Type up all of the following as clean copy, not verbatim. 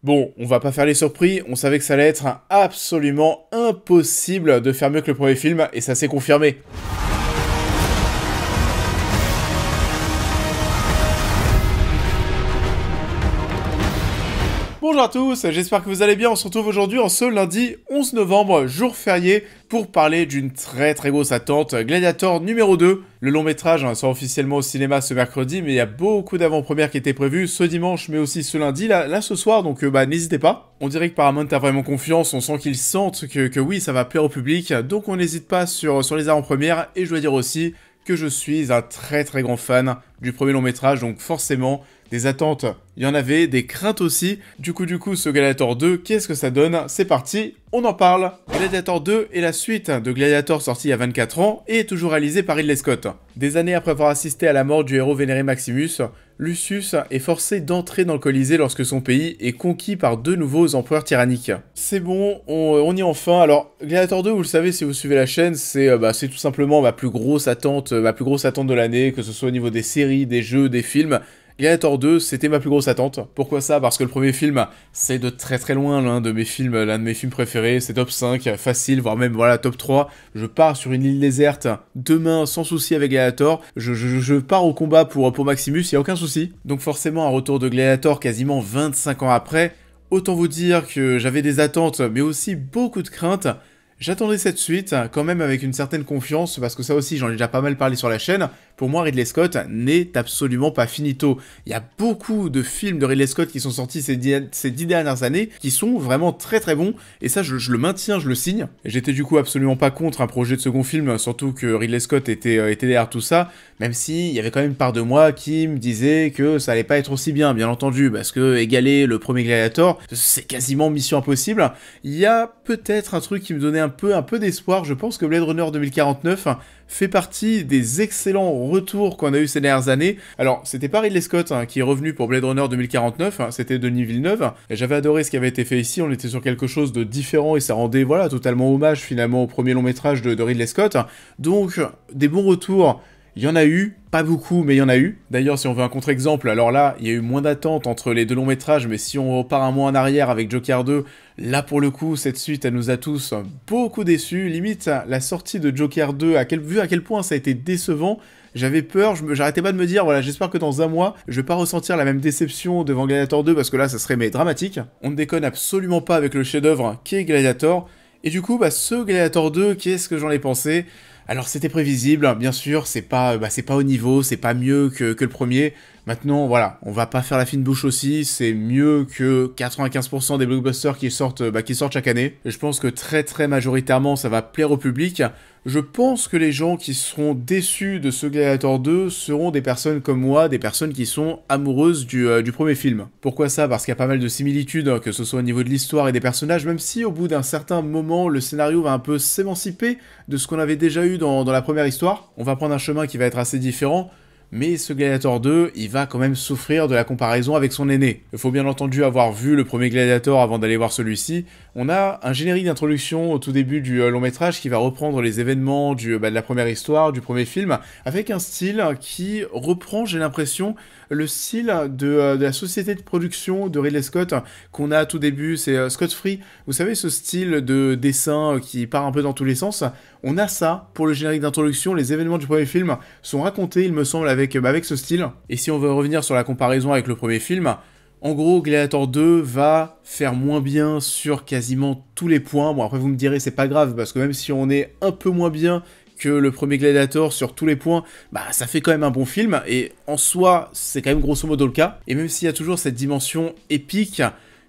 Bon, on va pas faire les surpris, on savait que ça allait être absolument impossible de faire mieux que le premier film, et ça s'est confirmé. Bonjour à tous, j'espère que vous allez bien. On se retrouve aujourd'hui en ce lundi 11 novembre, jour férié, pour parler d'une très grosse attente, Gladiator numéro 2. Le long métrage sort officiellement au cinéma ce mercredi, mais il y a beaucoup d'avant-premières qui étaient prévues ce dimanche, mais aussi ce lundi, là ce soir, donc n'hésitez pas. On dirait que Paramount a vraiment confiance, on sent qu'ils sentent que oui, ça va plaire au public, donc on n'hésite pas sur les avant-premières, et je dois dire aussi que je suis un très grand fan du premier long métrage, donc forcément, des attentes, il y en avait, des craintes aussi. Du coup, ce Gladiator 2, qu'est-ce que ça donne? C'est parti, on en parle. Gladiator 2 est la suite de Gladiator sorti il y a 24 ans et est toujours réalisé par Ridley Scott. Des années après avoir assisté à la mort du héros vénéré Maximus, Lucius est forcé d'entrer dans le Colisée lorsque son pays est conquis par deux nouveaux empereurs tyranniques. C'est bon, on y est enfin. Alors, Gladiator 2, vous le savez si vous suivez la chaîne, c'est tout simplement ma plus grosse attente de l'année, que ce soit au niveau des séries, des jeux, des films. Gladiator 2, c'était ma plus grosse attente. Pourquoi ça? Parce que le premier film, c'est de très loin l'un de mes films préférés. C'est top 5, facile, voire même voilà top 3. Je pars sur une île déserte demain sans souci avec Gladiator. Je pars au combat pour Maximus, il y a aucun souci. Donc forcément un retour de Gladiator quasiment 25 ans après. Autant vous dire que j'avais des attentes, mais aussi beaucoup de craintes. J'attendais cette suite, quand même avec une certaine confiance, parce que ça aussi j'en ai déjà pas mal parlé sur la chaîne. Pour moi, Ridley Scott n'est absolument pas finito. Il y a beaucoup de films de Ridley Scott qui sont sortis ces 10 dernières années, qui sont vraiment très bons, et ça je le maintiens, je le signe. J'étais du coup absolument pas contre un projet de second film, surtout que Ridley Scott était derrière tout ça, même si il y avait quand même une part de moi qui me disait que ça allait pas être aussi bien entendu, parce que égaler le premier Gladiator, c'est quasiment mission impossible. Il y a peut-être un truc qui me donnait un peu d'espoir. Je pense que Blade Runner 2049 fait partie des excellents retours qu'on a eu ces dernières années. Alors, c'était pas Ridley Scott qui est revenu pour Blade Runner 2049, c'était Denis Villeneuve, et j'avais adoré ce qui avait été fait ici. On était sur quelque chose de différent et ça rendait totalement hommage finalement au premier long métrage de Ridley Scott. Donc, des bons retours, il y en a eu, pas beaucoup, mais il y en a eu. D'ailleurs, si on veut un contre-exemple, alors là, il y a eu moins d'attente entre les deux longs métrages, mais si on repart un mois en arrière avec Joker 2, là pour le coup, cette suite, elle nous a tous beaucoup déçus. Limite, la sortie de Joker 2, vu à quel point ça a été décevant, j'avais peur, j'arrêtais pas de me dire, voilà, j'espère que dans un mois, je vais pas ressentir la même déception devant Gladiator 2, parce que là, ça serait dramatique. On ne déconne absolument pas avec le chef-d'œuvre qui est Gladiator. Et du coup, ce Gladiator 2, qu'est-ce que j'en ai pensé? Alors c'était prévisible, bien sûr, c'est pas au niveau, c'est pas mieux que le premier. Maintenant, voilà, on va pas faire la fine bouche aussi, c'est mieux que 95% des blockbusters qui sortent chaque année. Et je pense que très majoritairement, ça va plaire au public. Je pense que les gens qui seront déçus de ce Gladiator 2 seront des personnes comme moi, des personnes qui sont amoureuses du premier film. Pourquoi ça? Parce qu'il y a pas mal de similitudes, que ce soit au niveau de l'histoire et des personnages, même si au bout d'un certain moment, le scénario va un peu s'émanciper de ce qu'on avait déjà eu dans la première histoire. On va prendre un chemin qui va être assez différent. Mais ce Gladiator 2, il va quand même souffrir de la comparaison avec son aîné. Il faut bien entendu avoir vu le premier Gladiator avant d'aller voir celui-ci. On a un générique d'introduction au tout début du long métrage qui va reprendre les événements de la première histoire, du premier film, avec un style qui reprend, j'ai l'impression, le style de la société de production de Ridley Scott qu'on a à tout début, c'est Scott Free. Vous savez, ce style de dessin qui part un peu dans tous les sens. On a ça pour le générique d'introduction, les événements du premier film sont racontés, il me semble, avec ce style. Et si on veut revenir sur la comparaison avec le premier film, en gros, Gladiator 2 va faire moins bien sur quasiment tous les points. Bon, après vous me direz, c'est pas grave, parce que même si on est un peu moins bien que le premier Gladiator sur tous les points, ça fait quand même un bon film, et en soi, c'est quand même grosso modo le cas. Et même s'il y a toujours cette dimension épique,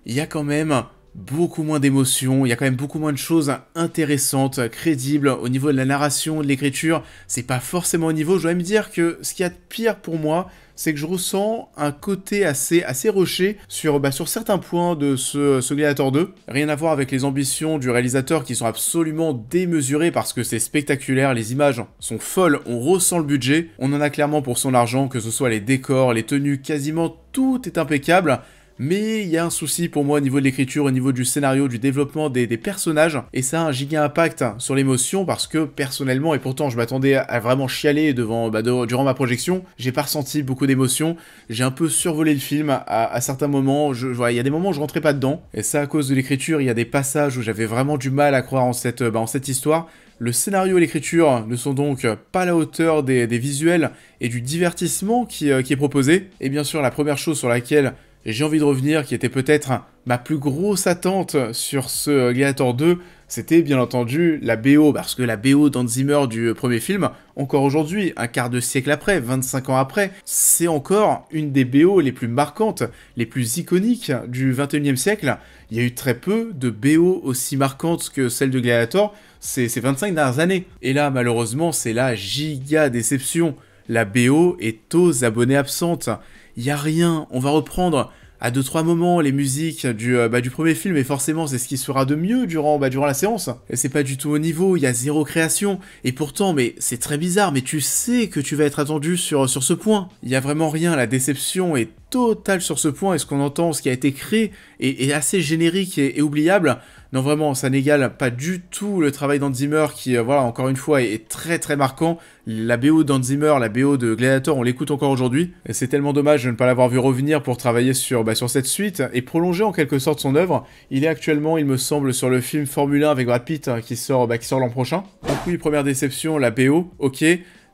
il y a quand même beaucoup moins d'émotions, il y a quand même beaucoup moins de choses intéressantes, crédibles, au niveau de la narration, de l'écriture, c'est pas forcément au niveau. Je dois même dire que ce qu'il y a de pire pour moi, c'est que je ressens un côté assez rushé sur certains points de ce Gladiator 2. Rien à voir avec les ambitions du réalisateur qui sont absolument démesurées parce que c'est spectaculaire, les images sont folles, on ressent le budget, on en a clairement pour son argent, que ce soit les décors, les tenues, quasiment tout est impeccable. mais il y a un souci pour moi au niveau de l'écriture, au niveau du scénario, du développement des personnages, et ça a un giga impact sur l'émotion parce que personnellement, et pourtant je m'attendais à vraiment chialer durant ma projection, j'ai pas ressenti beaucoup d'émotions, j'ai un peu survolé le film à certains moments, il y a des moments où je rentrais pas dedans, et ça à cause de l'écriture, il y a des passages où j'avais vraiment du mal à croire en cette histoire. Le scénario et l'écriture ne sont donc pas à la hauteur des visuels et du divertissement qui est proposé. Et bien sûr, la première chose sur laquelle j'ai envie de revenir, qui était peut-être ma plus grosse attente sur ce Gladiator 2, c'était bien entendu la BO, parce que la BO d'Hans Zimmer du premier film, encore aujourd'hui, un quart de siècle après, 25 ans après, c'est encore une des BO les plus marquantes, les plus iconiques du 21e siècle. Il y a eu très peu de BO aussi marquantes que celle de Gladiator ces 25 dernières années. Et là, malheureusement, c'est la giga déception. La BO est aux abonnés absentes. Il y a rien, on va reprendre à 2-3 moments les musiques du premier film, et forcément c'est ce qui se fera de mieux durant la séance. Et c'est pas du tout au niveau, il y a zéro création, et pourtant, mais c'est très bizarre, mais tu sais que tu vas être attendu sur ce point. Il y a vraiment rien, la déception est totale sur ce point, et ce qu'on entend, ce qui a été créé, est assez générique et oubliable. Non, vraiment, ça n'égale pas du tout le travail d'Hans Zimmer qui, encore une fois, est très très marquant. La BO d'Hans Zimmer, la BO de Gladiator, on l'écoute encore aujourd'hui. Et c'est tellement dommage de ne pas l'avoir vu revenir pour travailler sur cette suite et prolonger en quelque sorte son œuvre. Il est actuellement, il me semble, sur le film Formule 1 avec Brad Pitt qui sort l'an prochain. Donc oui, première déception, la BO, ok.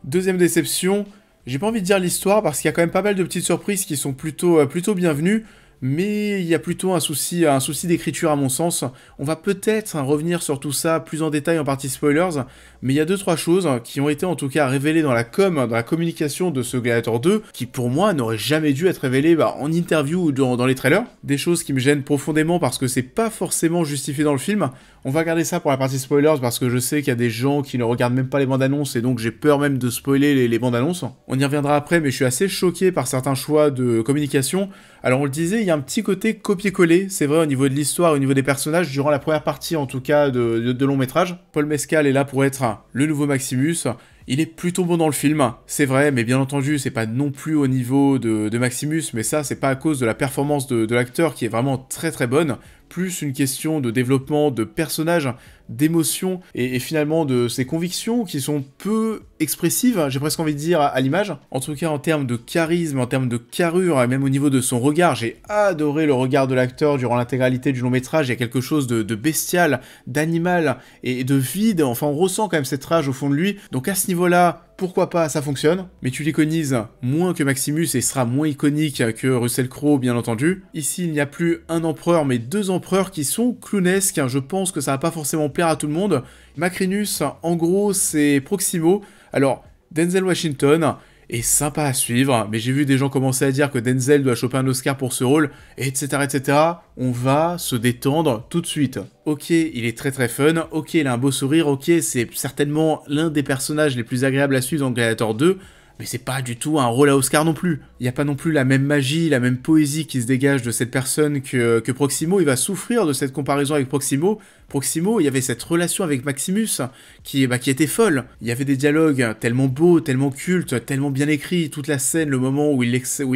Deuxième déception, j'ai pas envie de dire l'histoire parce qu'il y a quand même pas mal de petites surprises qui sont plutôt bienvenues. Mais il y a plutôt un souci d'écriture à mon sens. On va peut-être revenir sur tout ça plus en détail en partie spoilers, mais il y a 2-3 choses qui ont été en tout cas révélées dans la communication de ce Gladiator 2, qui pour moi n'auraient jamais dû être révélées en interview ou dans les trailers. Des choses qui me gênent profondément parce que c'est pas forcément justifié dans le film. On va garder ça pour la partie spoilers parce que je sais qu'il y a des gens qui ne regardent même pas les bandes annonces et donc j'ai peur même de spoiler les bandes annonces. On y reviendra après, mais je suis assez choqué par certains choix de communication. Alors on le disait, il y a un petit côté copier-coller, c'est vrai, au niveau de l'histoire, au niveau des personnages, durant la première partie en tout cas de long métrage. Paul Mescal est là pour être le nouveau Maximus. Il est plutôt bon dans le film, c'est vrai, mais bien entendu, c'est pas non plus au niveau de Maximus, mais ça, c'est pas à cause de la performance de l'acteur qui est vraiment très très bonne, plus une question de développement de personnages, d'émotions, et finalement de ses convictions qui sont peu expressives, j'ai presque envie de dire, à l'image. En tout cas, en termes de charisme, en termes de carrure, et même au niveau de son regard, j'ai adoré le regard de l'acteur durant l'intégralité du long métrage. Il y a quelque chose de bestial, d'animal, et de vide, enfin on ressent quand même cette rage au fond de lui, donc à ce niveau-là, pourquoi pas, ça fonctionne, mais tu l'iconises moins que Maximus et sera moins iconique que Russell Crowe, bien entendu. Ici, il n'y a plus un empereur, mais 2 empereurs qui sont clownesques, je pense que ça va pas forcément plaire à tout le monde. Macrinus, en gros, c'est Proximo. Alors, Denzel Washington est sympa à suivre, mais j'ai vu des gens commencer à dire que Denzel doit choper un Oscar pour ce rôle, etc., etc. On va se détendre tout de suite. Ok, il est très très fun, ok, il a un beau sourire, ok, c'est certainement l'un des personnages les plus agréables à suivre dans Gladiator 2, mais c'est pas du tout un rôle à Oscar non plus. Il n'y a pas non plus la même magie, la même poésie qui se dégage de cette personne que Proximo. Il va souffrir de cette comparaison avec Proximo. Proximo, il y avait cette relation avec Maximus qui était folle. Il y avait des dialogues tellement beaux, tellement cultes, tellement bien écrits. Toute la scène, le moment où il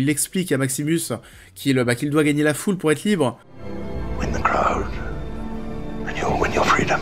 explique à Maximus qu'il doit gagner la foule pour être libre. Win the crowd, and you'll win your freedom.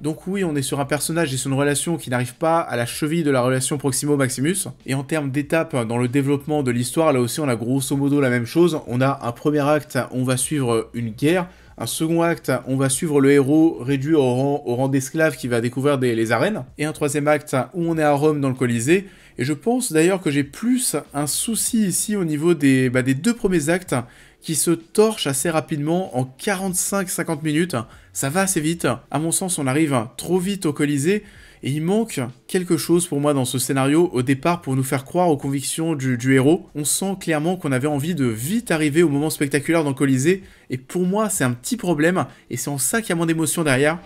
Donc oui, on est sur un personnage et sur une relation qui n'arrive pas à la cheville de la relation Proximo-Maximus. Et en termes d'étapes dans le développement de l'histoire, là aussi on a grosso modo la même chose. On a un premier acte, on va suivre une guerre. Un second acte, on va suivre le héros réduit au rang d'esclave qui va découvrir les arènes. Et un troisième acte où on est à Rome dans le Colisée. Et je pense d'ailleurs que j'ai plus un souci ici au niveau des 2 premiers actes qui se torchent assez rapidement en 45-50 minutes. Ça va assez vite. À mon sens, on arrive trop vite au Colisée et il manque quelque chose pour moi dans ce scénario au départ pour nous faire croire aux convictions du héros. On sent clairement qu'on avait envie de vite arriver au moment spectaculaire dans le Colisée et pour moi, c'est un petit problème et c'est en ça qu'il y a moins d'émotion derrière.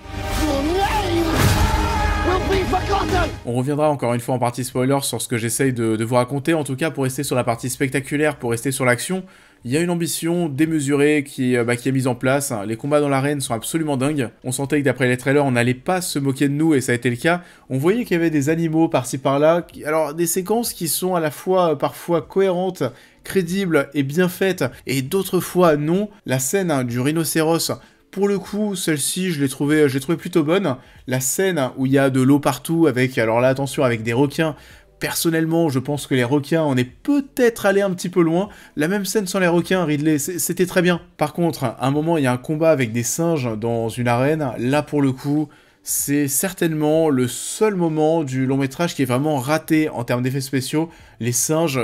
On reviendra encore une fois en partie spoiler sur ce que j'essaye de vous raconter, en tout cas pour rester sur la partie spectaculaire, pour rester sur l'action. Il y a une ambition démesurée qui est mise en place. Les combats dans l'arène sont absolument dingues. On sentait que d'après les trailers, on n'allait pas se moquer de nous et ça a été le cas. On voyait qu'il y avait des animaux par-ci par-là. Alors des séquences qui sont à la fois parfois cohérentes, crédibles et bien faites, et d'autres fois non. La scène du rhinocéros, pour le coup, celle-ci, je l'ai trouvée plutôt bonne. La scène où il y a de l'eau partout avec, alors là attention, avec des requins. Personnellement, je pense que les requins, on est peut-être allé un petit peu loin. La même scène sans les requins, Ridley, c'était très bien. Par contre, à un moment, il y a un combat avec des singes dans une arène. Là, pour le coup, c'est certainement le seul moment du long métrage qui est vraiment raté en termes d'effets spéciaux. Les singes,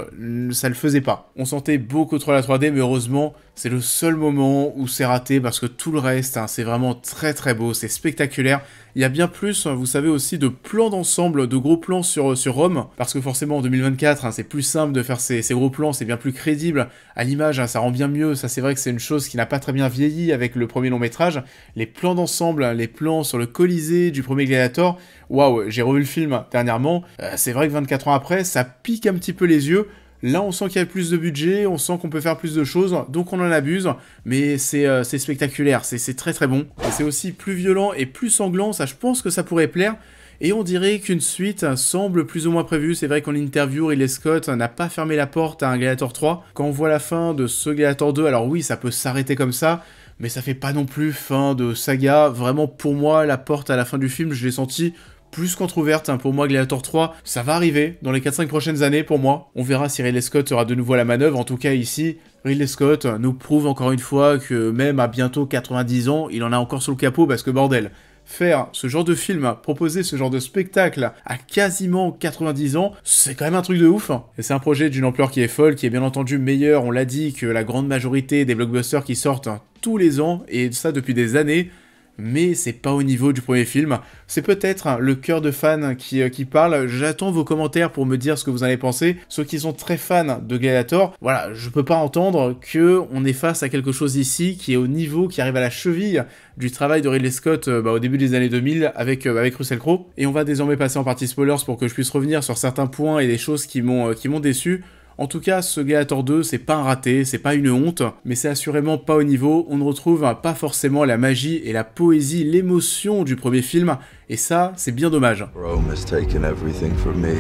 ça le faisait pas. On sentait beaucoup trop la 3D, mais heureusement, c'est le seul moment où c'est raté parce que tout le reste, c'est vraiment très très beau, c'est spectaculaire. Il y a bien plus, vous savez aussi, de plans d'ensemble, de gros plans sur Rome, parce que forcément en 2024, c'est plus simple de faire ces gros plans, c'est bien plus crédible. À l'image, ça rend bien mieux, ça c'est vrai que c'est une chose qui n'a pas très bien vieilli avec le premier long métrage. Les plans d'ensemble, les plans sur le Colisée du premier Gladiator, waouh, j'ai revu le film dernièrement, c'est vrai que 24 ans après, ça pique un petit peu les yeux. Là, on sent qu'il y a plus de budget, on sent qu'on peut faire plus de choses, donc on en abuse, mais c'est spectaculaire, c'est très très bon. Et c'est aussi plus violent et plus sanglant, ça je pense que ça pourrait plaire, et on dirait qu'une suite semble plus ou moins prévue. C'est vrai qu'en interview, Ridley Scott n'a pas fermé la porte à un Gladiator 3. Quand on voit la fin de ce Gladiator 2, alors oui, ça peut s'arrêter comme ça, mais ça fait pas non plus fin de saga. Vraiment, pour moi, la porte à la fin du film, je l'ai senti plus qu'entrouverte. Pour moi, Gladiator 3, ça va arriver dans les 4-5 prochaines années pour moi. On verra si Ridley Scott sera de nouveau à la manœuvre. En tout cas, ici, Ridley Scott nous prouve encore une fois que même à bientôt 90 ans, il en a encore sous le capot parce que bordel, faire ce genre de film, proposer ce genre de spectacle à quasiment 90 ans, c'est quand même un truc de ouf. Et c'est un projet d'une ampleur qui est folle, qui est bien entendu meilleur, on l'a dit, que la grande majorité des blockbusters qui sortent tous les ans, et ça depuis des années. Mais c'est pas au niveau du premier film. C'est peut-être le cœur de fans qui parle. J'attends vos commentaires pour me dire ce que vous en avez pensé. Ceux qui sont très fans de Gladiator, voilà, je peux pas entendre que on est face à quelque chose ici qui est au niveau, qui arrive à la cheville du travail de Ridley Scott au début des années 2000 avec Russell Crowe. Et on va désormais passer en partie spoilers pour que je puisse revenir sur certains points et des choses qui m'ont déçu. En tout cas, ce Gladiator 2, c'est pas un raté, c'est pas une honte, mais c'est assurément pas au niveau. On ne retrouve pas forcément la magie et la poésie, l'émotion du premier film, et ça, c'est bien dommage. Rome has taken everything from me,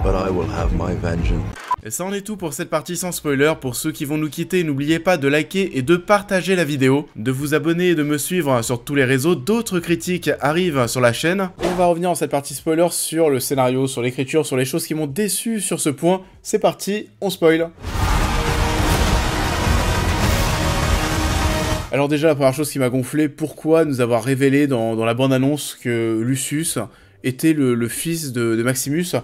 but I will have my vengeance. Et ça en est tout pour cette partie sans spoiler. Pour ceux qui vont nous quitter, n'oubliez pas de liker et de partager la vidéo, de vous abonner et de me suivre sur tous les réseaux. D'autres critiques arrivent sur la chaîne. Et on va revenir en cette partie spoiler sur le scénario, sur l'écriture, sur les choses qui m'ont déçu sur ce point. C'est parti, on spoil. Alors déjà, la première chose qui m'a gonflé, pourquoi nous avoir révélé dans la bande-annonce que Lucius était le fils de Maximus.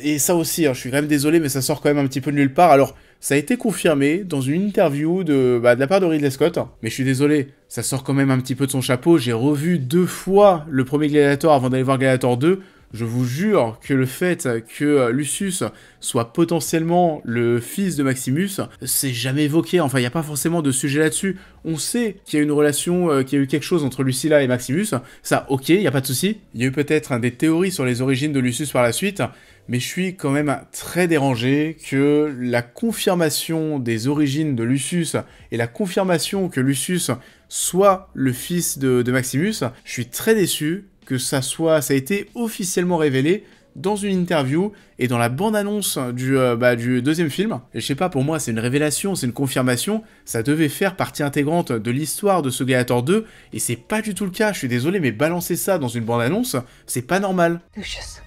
Et ça aussi, je suis quand même désolé, mais ça sort quand même un petit peu de nulle part. Alors, ça a été confirmé dans une interview de la part de Ridley Scott, mais je suis désolé, ça sort quand même un petit peu de son chapeau. J'ai revu 2 fois le premier Gladiator avant d'aller voir Gladiator 2. Je vous jure que le fait que Lucius soit potentiellement le fils de Maximus, c'est jamais évoqué, enfin il n'y a pas forcément de sujet là-dessus. On sait qu'il y a une relation, qu'il y a eu quelque chose entre Lucilla et Maximus, ça ok, il n'y a pas de souci. Il y a eu peut-être des théories sur les origines de Lucius par la suite, mais je suis quand même très dérangé que la confirmation des origines de Lucius et la confirmation que Lucius soit le fils de Maximus, je suis très déçu que ça a été officiellement révélé dans une interview et dans la bande-annonce du deuxième film. Et je sais pas, pour moi c'est une révélation, c'est une confirmation, ça devait faire partie intégrante de l'histoire de ce Gladiator 2, et c'est pas du tout le cas, je suis désolé, mais balancer ça dans une bande-annonce, c'est pas normal. Lucius,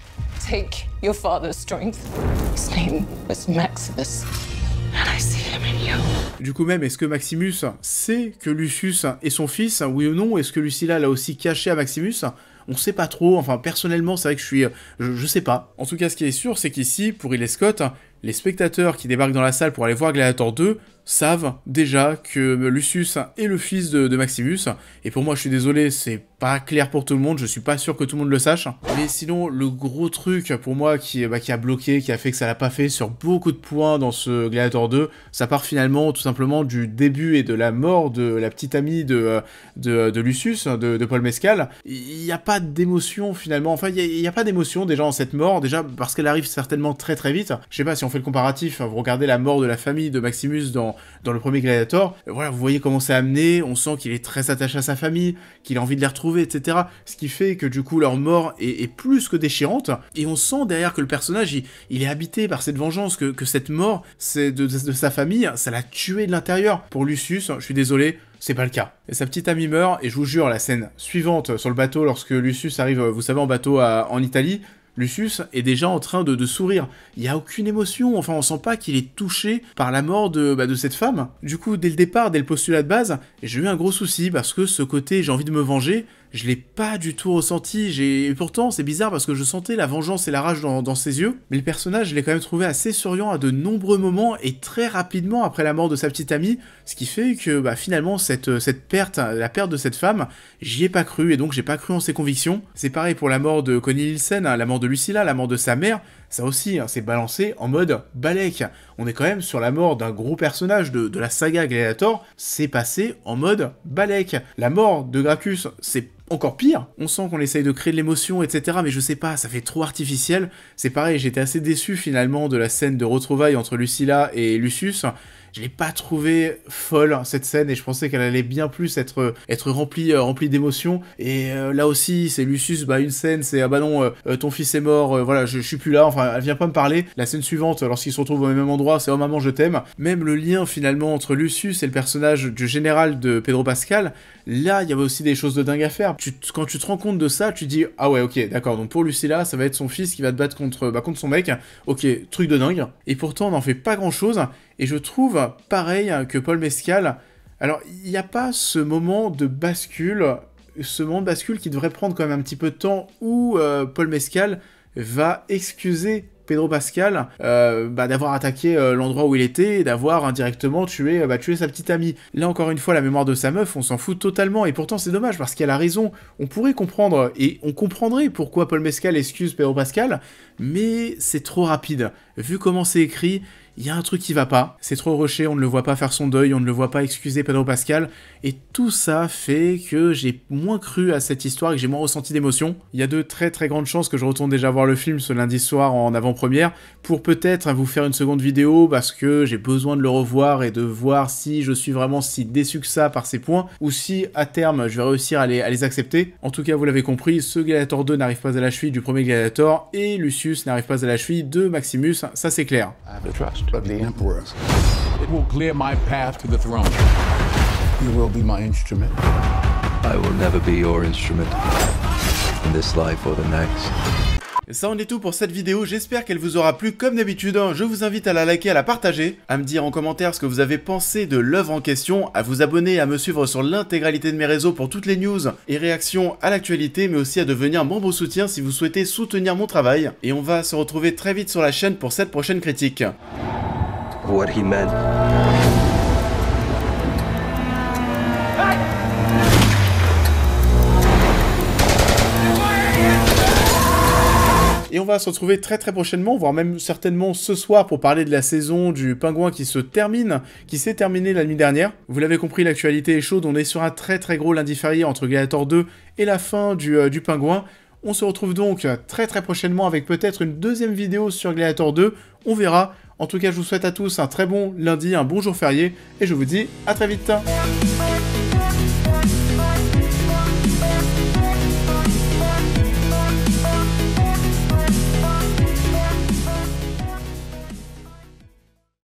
take your father's strength. His name was Maximus. And I see him in you. Du coup même, est-ce que Maximus sait que Lucius est son fils, oui ou non? Est-ce que Lucilla l'a aussi caché à Maximus? On sait pas trop, enfin personnellement c'est vrai que je sais pas. En tout cas ce qui est sûr c'est qu'ici, pour Ridley Scott, les spectateurs qui débarquent dans la salle pour aller voir Gladiator 2 savent déjà que Lucius est le fils de Maximus, et pour moi je suis désolé, c'est pas clair pour tout le monde, je suis pas sûr que tout le monde le sache. Mais sinon, le gros truc pour moi qui a bloqué, qui a fait que ça l'a pas fait sur beaucoup de points dans ce Gladiator 2, ça part finalement tout simplement du début et de la mort de la petite amie de Lucius, de Paul Mescal. Il n'y a pas d'émotion finalement, enfin il y a pas d'émotion déjà en cette mort, déjà parce qu'elle arrive certainement très très vite. Je sais pas si on fait le comparatif, hein, vous regardez la mort de la famille de Maximus dans le premier Gladiator, voilà, vous voyez comment c'est amené, on sent qu'il est très attaché à sa famille, qu'il a envie de les retrouver, etc. Ce qui fait que du coup leur mort est plus que déchirante, et on sent derrière que le personnage, il est habité par cette vengeance, que cette mort de sa famille, ça l'a tué de l'intérieur. Pour Lucius, je suis désolé, c'est pas le cas. Et sa petite amie meurt, et je vous jure, la scène suivante sur le bateau, lorsque Lucius arrive, vous savez, en bateau en Italie, Lucius est déjà en train de sourire. Il n'y a aucune émotion, enfin on sent pas qu'il est touché par la mort de cette femme. Du coup, dès le départ, dès le postulat de base, j'ai eu un gros souci, parce que ce côté j'ai envie de me venger, je l'ai pas du tout ressenti, et pourtant c'est bizarre parce que je sentais la vengeance et la rage dans ses yeux, mais le personnage je l'ai quand même trouvé assez souriant à de nombreux moments et très rapidement après la mort de sa petite amie, ce qui fait que finalement cette perte, la perte de cette femme, j'y ai pas cru et donc j'ai pas cru en ses convictions. C'est pareil pour la mort de Connie Nielsen, la mort de Lucilla, la mort de sa mère, ça aussi, c'est balancé en mode balèque. On est quand même sur la mort d'un gros personnage de la saga Gladiator, c'est passé en mode balèque. La mort de Gracchus, c'est encore pire. On sent qu'on essaye de créer de l'émotion, etc. Mais je sais pas, ça fait trop artificiel. C'est pareil, j'étais assez déçu finalement de la scène de retrouvailles entre Lucilla et Lucius. Je l'ai pas trouvé folle cette scène et je pensais qu'elle allait bien plus être remplie d'émotions. Et là aussi, c'est Lucius, une scène, c'est ton fils est mort, voilà, je suis plus là, enfin, elle vient pas me parler. La scène suivante, lorsqu'ils se retrouvent au même endroit, c'est oh maman, je t'aime. Même le lien finalement entre Lucius et le personnage du général de Pedro Pascal, là, il y avait aussi des choses de dingue à faire. Quand tu te rends compte de ça, tu dis ah ouais, ok, d'accord, donc pour Lucilla, ça va être son fils qui va te battre contre son mec. Ok, truc de dingue. Et pourtant, on n'en fait pas grand chose. Et je trouve, pareil que Paul Mescal, alors il n'y a pas ce moment de bascule, qui devrait prendre quand même un petit peu de temps où Paul Mescal va excuser Pedro Pascal d'avoir attaqué l'endroit où il était et d'avoir indirectement tué sa petite amie. Là encore une fois, la mémoire de sa meuf, on s'en fout totalement et pourtant c'est dommage parce qu'elle a raison. On pourrait comprendre et on comprendrait pourquoi Paul Mescal excuse Pedro Pascal, mais c'est trop rapide. Vu comment c'est écrit, il y a un truc qui va pas, c'est trop rushé, on ne le voit pas faire son deuil, on ne le voit pas excuser Pedro Pascal, et tout ça fait que j'ai moins cru à cette histoire et que j'ai moins ressenti d'émotion. Il y a de très très grandes chances que je retourne déjà voir le film ce lundi soir en avant-première, pour peut-être vous faire une seconde vidéo, parce que j'ai besoin de le revoir et de voir si je suis vraiment si déçu que ça par ces points, ou si à terme je vais réussir à les accepter. En tout cas, vous l'avez compris, ce Gladiator 2 n'arrive pas à la cheville du premier Gladiator, et Lucius n'arrive pas à la cheville de Maximus, ça c'est clair. I have the trust of the Emperor. It will clear my path to the throne. You will be my instrument. I will never be your instrument in this life or the next. Ça en est tout pour cette vidéo, j'espère qu'elle vous aura plu comme d'habitude, je vous invite à la liker, à la partager, à me dire en commentaire ce que vous avez pensé de l'œuvre en question, à vous abonner, à me suivre sur l'intégralité de mes réseaux pour toutes les news et réactions à l'actualité, mais aussi à devenir membre soutien si vous souhaitez soutenir mon travail, et on va se retrouver très vite sur la chaîne pour cette prochaine critique. What he meant. Et on va se retrouver très très prochainement, voire même certainement ce soir pour parler de la saison du Pingouin qui s'est terminée la nuit dernière. Vous l'avez compris, l'actualité est chaude, on est sur un très très gros lundi férié entre Gladiator 2 et la fin du Pingouin. On se retrouve donc très très prochainement avec peut-être une deuxième vidéo sur Gladiator 2, on verra. En tout cas, je vous souhaite à tous un très bon lundi, un bon jour férié, et je vous dis à très vite.